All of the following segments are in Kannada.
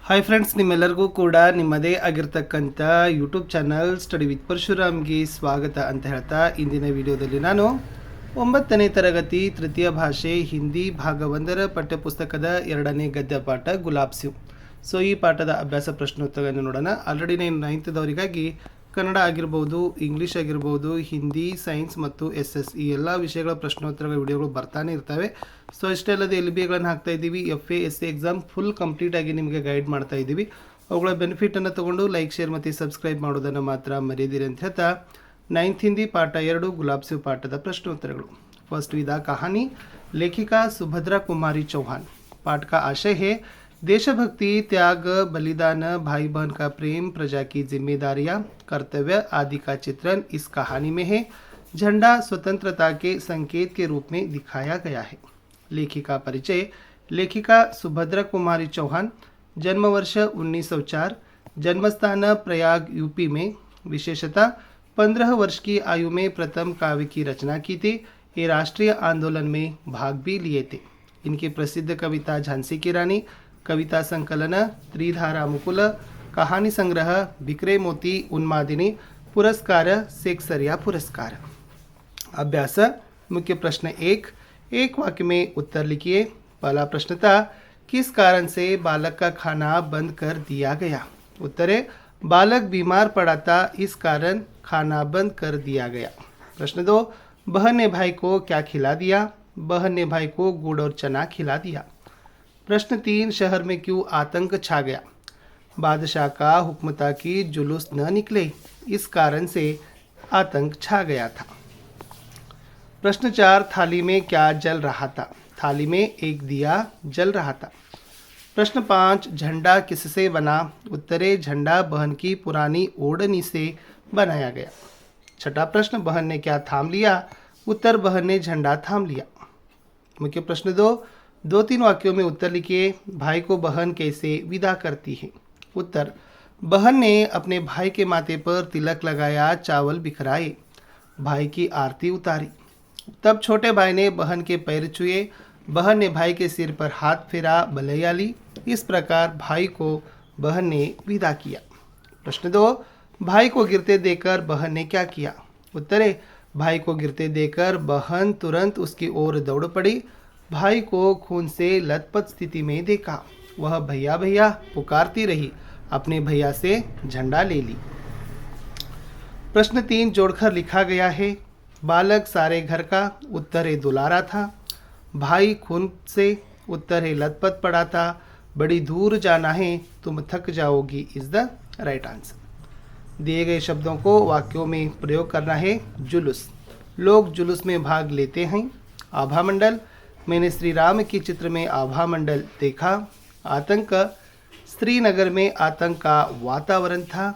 ಹಾಯ್ ಫ್ರೆಂಡ್ಸ್, ನಿಮ್ಮೆಲ್ಲರಿಗೂ ಕೂಡ ನಿಮ್ಮದೇ ಆಗಿರ್ತಕ್ಕಂಥ ಯೂಟ್ಯೂಬ್ ಚಾನಲ್ ಸ್ಟಡಿ ವಿತ್ ಪರಶುರಾಮ್ಗೆ ಸ್ವಾಗತ ಅಂತ ಹೇಳ್ತಾ ಇಂದಿನ ವಿಡಿಯೋದಲ್ಲಿ ನಾನು 9ನೇ ತರಗತಿ ತೃತೀಯ ಭಾಷೆ ಹಿಂದಿ ಭಾಗ 1ರ ಪಠ್ಯಪುಸ್ತಕದ 2ನೇ ಗದ್ಯ ಪಾಠ ಗುಲಾಬ್ ಸಿವ್. ಸೊ ಈ ಪಾಠದ ಅಭ್ಯಾಸ ಪ್ರಶ್ನೋತ್ತರಗಳನ್ನು ನೋಡೋಣ. ಆಲ್ರೆಡಿ ನಾನು 9ನೇದವರಿಗಾಗಿ ಕನ್ನಡ ಆಗಿರ್ಬೋದು, ಇಂಗ್ಲೀಷ್ ಆಗಿರ್ಬೋದು, ಹಿಂದಿ, ಸೈನ್ಸ್ ಮತ್ತು SS ಈ ಎಲ್ಲ ವಿಷಯಗಳ ಪ್ರಶ್ನೋತ್ತರಗಳ ವಿಡಿಯೋಗಳು ಬರ್ತಾನೆ ಇರ್ತವೆ. ಸೊ ಇಷ್ಟೇ ಅಲ್ಲದೆ LBಗಳನ್ನು ಹಾಕ್ತಾ ಇದ್ದೀವಿ. FA SC ಎಕ್ಸಾಮ್ ಫುಲ್ ಕಂಪ್ಲೀಟಾಗಿ ನಿಮಗೆ ಗೈಡ್ ಮಾಡ್ತಾ ಇದ್ದೀವಿ. ಅವುಗಳ ಬೆನಿಫಿಟನ್ನು ತೊಗೊಂಡು ಲೈಕ್, ಶೇರ್ ಮತ್ತು ಸಬ್ಸ್ಕ್ರೈಬ್ ಮಾಡೋದನ್ನು ಮಾತ್ರ ಮರೆಯದಿರಿ ಅಂತ ಹೇಳ್ತಾ 9th ಹಿಂದಿ ಪಾಠ 2 ಗುಲಾಬ್ ಸಿವ್ ಪಾಠದ ಪ್ರಶ್ನೋತ್ತರಗಳು. फर्स्ट विदा कहानी, लेखिका सुभद्रा कुमारी चौहान. पाठ का आशय है देशभक्ति, त्याग, बलिदान, भाई बहन का प्रेम, प्रजा की जिम्मेदारियां, कर्तव्य आदि का चित्रण इस कहानी में है. झंडा स्वतंत्रता के संकेत के रूप में दिखाया गया है. लेखिका परिचय. लेखिका सुभद्रा कुमारी चौहान, जन्म वर्ष 1904, जन्मस्थान प्रयाग यूपी में. विशेषता 15 वर्ष की आयु में प्रथम काव्य की रचना की थी. ये राष्ट्रीय आंदोलन में भाग भी लिए थे. इनकी प्रसिद्ध कविता झांसी की रानी, कविता संकलन त्रिधारा मुकुल, कहानी संग्रह बिखरे मोती उन्मादिनी, पुरस्कार सेक्सरिया पुरस्कार. अभ्यास. मुख्य प्रश्न 1. एक वाक्य में उत्तर लिखिए. पहला प्रश्न था, किस कारण से बालक का खाना बंद कर दिया गया? उत्तर है, बालक बीमार पड़ा था, इस कारण खाना बंद कर दिया गया. प्रश्न 2. बहन ने भाई को क्या खिला दिया? बहन ने भाई को गुड़ और चना खिला दिया. प्रश्न 3. शहर में क्यों आतंक छा गया? बादशाह का हुक्म था कि जुलूस न निकले, इस कारण से आतंक छा गया था. प्रश्न 4. थाली में क्या जल रहा था? थाली में एक दिया जल रहा था. प्रश्न 5. झंडा किससे बना? उत्तरे, झंडा बहन की पुरानी ओढ़नी से बनाया गया. छठा प्रश्न, बहन ने क्या थाम लिया? उत्तर, बहन ने झंडा थाम लिया. मुख्य प्रश्न 2. 2-3 वाक्यों में उत्तर लिखिए. भाई को बहन कैसे विदा करती है? उत्तर, बहन ने अपने भाई के माथे पर तिलक लगाया, चावल बिखराए, भाई की आरती उतारी. तब छोटे भाई ने बहन के पैर छुए, बहन ने भाई के सिर पर हाथ फेरा, बलैया ली. इस प्रकार भाई को बहन ने विदा किया. प्रश्न 2. भाई को गिरते देखकर बहन ने क्या किया? उत्तर है, भाई को गिरते देखकर बहन तुरंत उसकी ओर दौड़ पड़ी. भाई को खून से लथपथ स्थिति में देखा, वह भैया भैया पुकारती रही, अपने भैया से झंडा ले ली. प्रश्न 3 जोड़कर लिखा गया है. बालक सारे घर का, उत्तर है दुलारा था. भाई खून से, उत्तर है लथपथ पड़ा था. बड़ी दूर जाना है, तुम थक जाओगी, इज द राइट आंसर. दिए गए शब्दों को वाक्यों में प्रयोग करना है. जुलूस, लोग जुलूस में भाग लेते हैं. आभा मंडल, मैंने श्री राम की चित्र में आभा मंडल देखा. आतंक, श्रीनगर में आतंक का वातावरण था.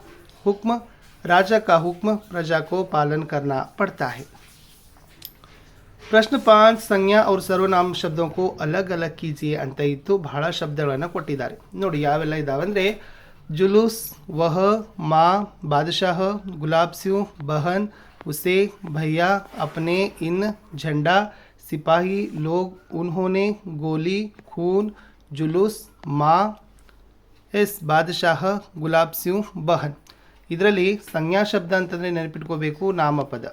हुक्म, राजा का हुक्म प्रजा को पालन करना पड़ता है. ಪ್ರಶ್ನೆ 5. ಸಂಜ್ಞಾ और ಸರ್ವನಾಮ ಶಬ್ದों को अलग अलग कीजिए ಅಂತ ಇತ್ತು. ಬಹಳ ಶಬ್ದಗಳನ್ನು ಕೊಟ್ಟಿದ್ದಾರೆ ನೋಡಿ. ಯಾವೆಲ್ಲ ಇದಾವೆ ಅಂದರೆ जुलूस, वह, माँ, बादशाह, गुलाब सिंह, बहन, उसे, भैया, अपने, इन, झंडा, सिपाही, लोग, उन्होंने, गोली, खून, जुलूस, माँ, ಬಾದಶಾಹ, ಗುಲಾಬ್ ಸಿಂಗ್, ಬಹನ್. ಇದರಲ್ಲಿ ಸಂಜ್ಞಾ ಶಬ್ದ ಅಂತಂದರೆ ನೆನಪಿಟ್ಕೋಬೇಕು ನಾಮಪದ.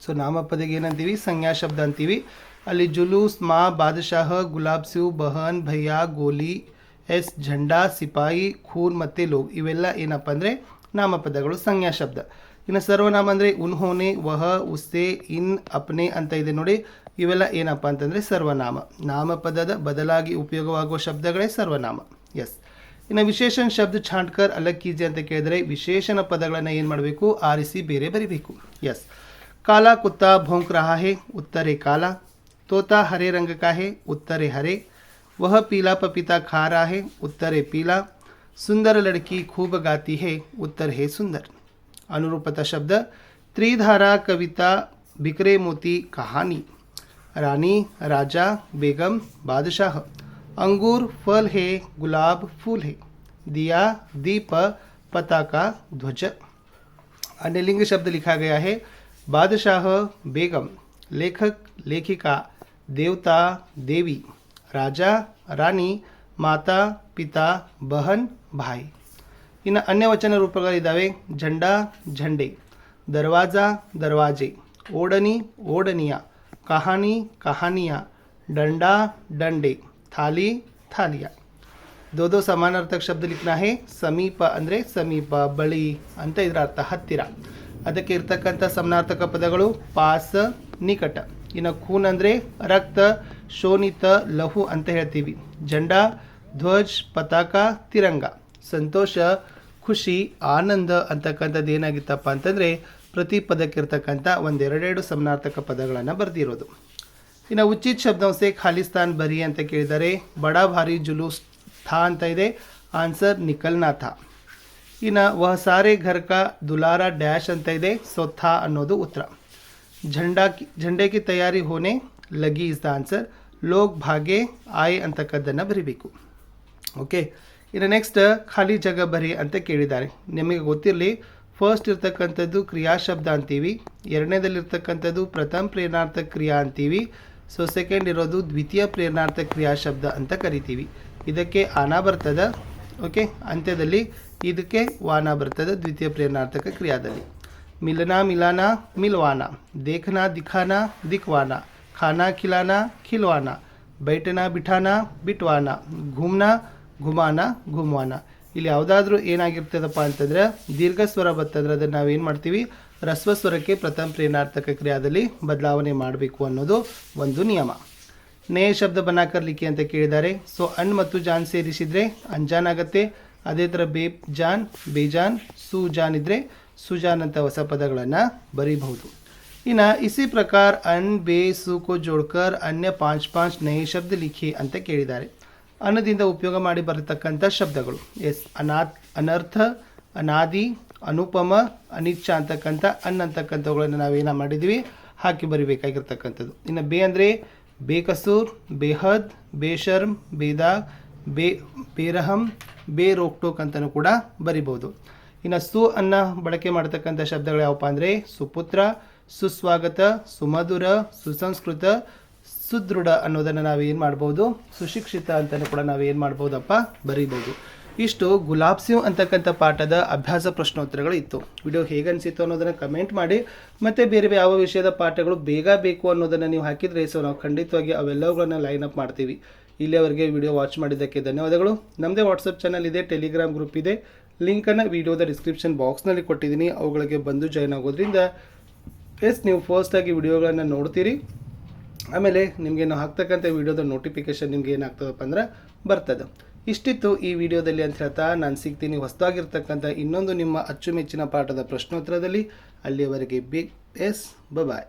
ಸೊ ನಾಮಪದಗೆ ಏನಂತೀವಿ? ಸಂಜ್ಞಾ ಶಬ್ದ ಅಂತೀವಿ. ಅಲ್ಲಿ ಜುಲೂಸ್, ಮಾ, ಬಾದಶಾಹ, ಗುಲಾಬ್ ಸಿಂಗ್, ಬಹನ್, ಭಯ್ಯ, ಗೋಲಿ, झंडा, सिपाही, खून ಮತ್ತು ಲೋಗ್ ಇವೆಲ್ಲ ಏನಪ್ಪ ಅಂದರೆ ನಾಮಪದಗಳು, ಸಂಜ್ಞಾ ಶಬ್ದ. ಇನ್ನು ಸರ್ವನಾಮ ಅಂದರೆ ಉನ್ಹೋನೆ, ವಹ, ಉಸ್ಸೆ, ಇನ್, ಅಪ್ನೆ ಅಂತ ಇದೆ ನೋಡಿ. ಇವೆಲ್ಲ ಏನಪ್ಪ ಅಂತಂದರೆ ಸರ್ವನಾಮ. ನಾಮಪದದ ಬದಲಾಗಿ ಉಪಯೋಗವಾಗುವ ಶಬ್ದಗಳೇ ಸರ್ವನಾಮ. ಎಸ್. ಇನ್ನು ವಿಶೇಷಣ ಶಬ್ದ ಛಾಂಟ್ಕರ್ ಅಲಗ್ ಕೀಜೆ ಅಂತ ಕೇಳಿದರೆ ವಿಶೇಷಣ ಪದಗಳನ್ನು ಏನು ಮಾಡಬೇಕು? ಆರಿಸಿ ಬೇರೆ ಬರಿಬೇಕು. ಎಸ್. ಕಾಲಾ ಕುತ್ತಾ ಭೌಂಕ್ ರಹಾ ಹೇ, ಉತ್ತರೆ ಕಾಲಾ. तोता हरे रंग का है, उत्तर है हरे. वह पीला पपीता खा रहा है, उत्तर है पीला. सुंदर लड़की खूब गाती है, उत्तर है सुंदर. अनुरूपता शब्द त्रिधारा कविता बिखरे मोती कहानी. रानी, राजा, बेगम, बादशाह. अंगूर फल है, गुलाब फूल है. दिया, दीप, पताका, ध्वज. अन्य लिंग शब्द लिखा गया है. बादशाह, बेगम. लेखक, लेखिका, देवता, देवी. राजा, रानी, माता, ಪಿತಾ ಬಹನ್ ಭಾಯ್. ಇನ್ನು ಅನ್ಯವಚನ ರೂಪಗಳಿದ್ದಾವೆ. झंडा झंडे, दरवाज़ा दरवाजे, ओढ़नी ओढ़नियाँ, कहानी कहानियाँ, डंडा डंडे, थाली थालियाँ. दो समानार्थक शब्द लिखना है. ಸಮೀಪ ಅಂದರೆ ಸಮೀಪ, ಬಳಿ ಅಂತ ಇದರ ಅರ್ಥ, ಹತ್ತಿರ. ಅದಕ್ಕೆ ಇರ್ತಕ್ಕಂಥ ಸಮಾನಾರ್ಥಕ ಪದಗಳು ಪಾಸ್, ನಿಕಟ. ಇನ್ನು ಖೂನ್ ಅಂದರೆ ರಕ್ತ, ಶೋಣಿತ, ಲಹು ಅಂತ ಹೇಳ್ತೀವಿ. झंडा, ಧ್ವಜ್, ಪತಾಕ, ತಿರಂಗ. ಸಂತೋಷ, ಖುಷಿ, ಆನಂದ ಅಂತಕ್ಕಂಥದ್ದು ಏನಾಗಿತ್ತಪ್ಪ ಅಂತಂದರೆ ಪ್ರತಿ ಪದಕ್ಕಿರ್ತಕ್ಕಂಥ ಒಂದೆರಡೆರಡು ಸಮಾನಾರ್ಥಕ ಪದಗಳನ್ನು ಬರೆದಿರೋದು. ಇನ್ನು ಉಚಿತ್ ಶಬ್ದವಂಸೆ ಖಾಲಿಸ್ತಾನ್ ಬರಿ ಅಂತ ಕೇಳಿದ್ದಾರೆ. ಬಡಾ ಭಾರಿ ಜುಲೂಸ್ ಥಾ ಅಂತ ಇದೆ, ಆನ್ಸರ್ ನಿಕಲ್ನಾ ಥಾ. ಇನ್ನು ವಹ ಸಾರೆ ಘರ್ ಕಾ ದುಲಾರಾ ಡ್ಯಾಶ್ ಅಂತ ಇದೆ, ಸೊ ಥಾ ಅನ್ನೋದು ಉತ್ತರ. झंडे की तैयारी होने लगी ಇಸ್ ದ ಆನ್ಸರ್. ಲೋಗ್ ಭಾಗೆ ಆಯ್ ಅಂತಕ್ಕದ್ದನ್ನು ಬರಿಬೇಕು. ಓಕೆ, ಇನ್ನು ನೆಕ್ಸ್ಟ್ ಖಾಲಿ ಜಾಗ ಬರಿ ಅಂತ ಕೇಳಿದ್ದಾರೆ. ನಿಮಗೆ ಗೊತ್ತಿರಲಿ, ಫಸ್ಟ್ ಇರ್ತಕ್ಕಂಥದ್ದು ಕ್ರಿಯಾ ಶಬ್ದ ಅಂತೀವಿ, ಎರಡನೇದಲ್ಲಿರ್ತಕ್ಕಂಥದ್ದು ಪ್ರಥಮ ಪ್ರೇರಣಾರ್ಥಕ ಕ್ರಿಯಾ ಅಂತೀವಿ, ಸೊ ಸೆಕೆಂಡ್ ಇರೋದು ದ್ವಿತೀಯ ಪ್ರೇರಣಾರ್ಥಕ ಕ್ರಿಯಾ ಶಬ್ದ ಅಂತ ಕರಿತೀವಿ. ಇದಕ್ಕೆ ಆನ ಬರ್ತದೆ, ಓಕೆ, ಅಂತ್ಯದಲ್ಲಿ ಇದಕ್ಕೆ ವಾನ ಬರ್ತದೆ ದ್ವಿತೀಯ ಪ್ರೇರಣಾರ್ಥಕ ಕ್ರಿಯಾದಲ್ಲಿ. मिलना मिलाना मिलवाना, देखना दिखाना दिखवाना, खाना खिलाना खिलवाना, बैठना बिठाना बिटवाना, घूमना घुमाना घुमवाना. ಇಲ್ಲಿ ಯಾವುದಾದ್ರೂ ಏನಾಗಿರ್ತದಪ್ಪ ಅಂತಂದರೆ ದೀರ್ಘ ಸ್ವರ ಬರ್ತಂದ್ರೆ ಅದನ್ನು ನಾವೇನು ಮಾಡ್ತೀವಿ, ರಸ್ವ ಸ್ವರಕ್ಕೆ ಪ್ರಥಮ ಪ್ರೇರಣಾರ್ಥಕ ಕ್ರಿಯಾದಲ್ಲಿ ಬದಲಾವಣೆ ಮಾಡಬೇಕು ಅನ್ನೋದು ಒಂದು ನಿಯಮ. ನೇ ಶಬ್ದ ಬನಾಕರ್ ಲಿಖಿ ಅಂತ ಕೇಳಿದ್ದಾರೆ. ಸೊ ಅಣ್ ಮತ್ತು ಜಾನ್ ಸೇರಿಸಿದರೆ ಅಂಜಾನ್ ಆಗುತ್ತೆ. ಅದೇ ಥರ ಬೇಜಾನ್, ಬೇಜಾನ್, ಸುಜಾನ್ ಇದ್ದರೆ ಸುಜಾನ್ ಅಂತ ಹೊಸ ಪದಗಳನ್ನು ಬರೀಬಹುದು. ಇನ್ನು ಇಸಿ ಪ್ರಕಾರ ಅನ್ ಬೇ ಸು ಕೋ ಜೋಡ್ಕರ್ ಅನ್ಯ 5 ನಯೇ ಶಬ್ದ ಲಿಖಿ ಅಂತ ಕೇಳಿದ್ದಾರೆ. ಅನ್ನದಿಂದ ಉಪಯೋಗ ಮಾಡಿ ಬರತಕ್ಕಂಥ ಶಬ್ದಗಳು ಎಸ್ ಅನರ್ಥ, ಅನಾದಿ, ಅನುಪಮ, ಅನಿಚ್ಛ ಅಂತಕ್ಕಂಥ ಅಂತಕ್ಕಂಥವುಗಳನ್ನು ನಾವೇನು ಮಾಡಿದ್ವಿ ಹಾಕಿ ಬರಿಬೇಕಾಗಿರ್ತಕ್ಕಂಥದ್ದು. ಇನ್ನು ಬೇ ಅಂದರೆ ಬೇಕಸೂರ್, ಬೇಹದ್, ಬೇಶರ್ಮ್, ಬೇದಾಗ್, ಬೇರಹಮ್, ಬೇರೋಕ್ಟೋಕ್ ಅಂತಲೂ ಕೂಡ ಬರಿಬೋದು. ಇನ್ನು ಸು ಅನ್ನ ಬಳಕೆ ಮಾಡ್ತಕ್ಕಂಥ ಶಬ್ದಗಳು ಯಾವಪ್ಪ ಅಂದರೆ ಸುಪುತ್ರ, ಸುಸ್ವಾಗತ, ಸುಮಧುರ, ಸುಸಂಸ್ಕೃತ, ಸುದೃಢ ಅನ್ನೋದನ್ನು ನಾವೇನು ಮಾಡ್ಬೋದು, ಸುಶಿಕ್ಷಿತ ಅಂತಲೂ ಕೂಡ ನಾವೇನು ಮಾಡ್ಬೋದಪ್ಪ ಬರೀಬೋದು. ಇಷ್ಟು ಗುಲಾಬ್ಸಿವ್ ಅಂತಕ್ಕಂಥ ಪಾಠದ ಅಭ್ಯಾಸ ಪ್ರಶ್ನೋತ್ತರಗಳು ಇತ್ತು. ವಿಡಿಯೋ ಹೇಗೆ ಅನಿಸಿತ್ತು ಅನ್ನೋದನ್ನು ಕಮೆಂಟ್ ಮಾಡಿ. ಮತ್ತು ಬೇರೆ ಯಾವ ವಿಷಯದ ಪಾಠಗಳು ಬೇಗ ಬೇಕು ಅನ್ನೋದನ್ನು ನೀವು ಹಾಕಿದರೆ ಸೊ ನಾವು ಖಂಡಿತವಾಗಿ ಅವೆಲ್ಲವುಗಳನ್ನು ಲೈನ್ ಅಪ್ ಮಾಡ್ತೀವಿ. ಇಲ್ಲಿಯವರೆಗೆ ವಿಡಿಯೋ ವಾಚ್ ಮಾಡಿದ್ದಕ್ಕೆ ಧನ್ಯವಾದಗಳು. ನಮ್ಮದೇ ವಾಟ್ಸಪ್ ಚಾನಲ್ ಇದೆ, ಟೆಲಿಗ್ರಾಮ್ ಗ್ರೂಪ್ ಇದೆ, ಲಿಂಕನ್ನು ವಿಡಿಯೋದ ಡಿಸ್ಕ್ರಿಪ್ಷನ್ ಬಾಕ್ಸ್ನಲ್ಲಿ ಕೊಟ್ಟಿದ್ದೀನಿ. ಅವುಗಳಿಗೆ ಬಂದು ಜಾಯ್ನ್ ಆಗೋದ್ರಿಂದ ನೀವು ಫಸ್ಟಾಗಿ ವಿಡಿಯೋಗಳನ್ನು ನೋಡ್ತೀರಿ. ಆಮೇಲೆ ನಿಮಗೆ ನಾವು ಹಾಕ್ತಕ್ಕಂಥ ವಿಡಿಯೋದ ನೋಟಿಫಿಕೇಷನ್ ನಿಮ್ಗೆ ಏನಾಗ್ತದಪ್ಪ ಅಂದ್ರೆ ಬರ್ತದೆ. ಇಷ್ಟಿತ್ತು ಈ ವಿಡಿಯೋದಲ್ಲಿ ಅಂತ ಹೇಳ್ತಾ ನಾನು ಸಿಗ್ತೀನಿ ಹೊಸದಾಗಿರ್ತಕ್ಕಂಥ ಇನ್ನೊಂದು ನಿಮ್ಮ ಅಚ್ಚುಮೆಚ್ಚಿನ ಪಾಠದ ಪ್ರಶ್ನೋತ್ತರದಲ್ಲಿ. ಅಲ್ಲಿಯವರೆಗೆ ಬಿಗ್ ಎಸ್ ಬಾಯ್.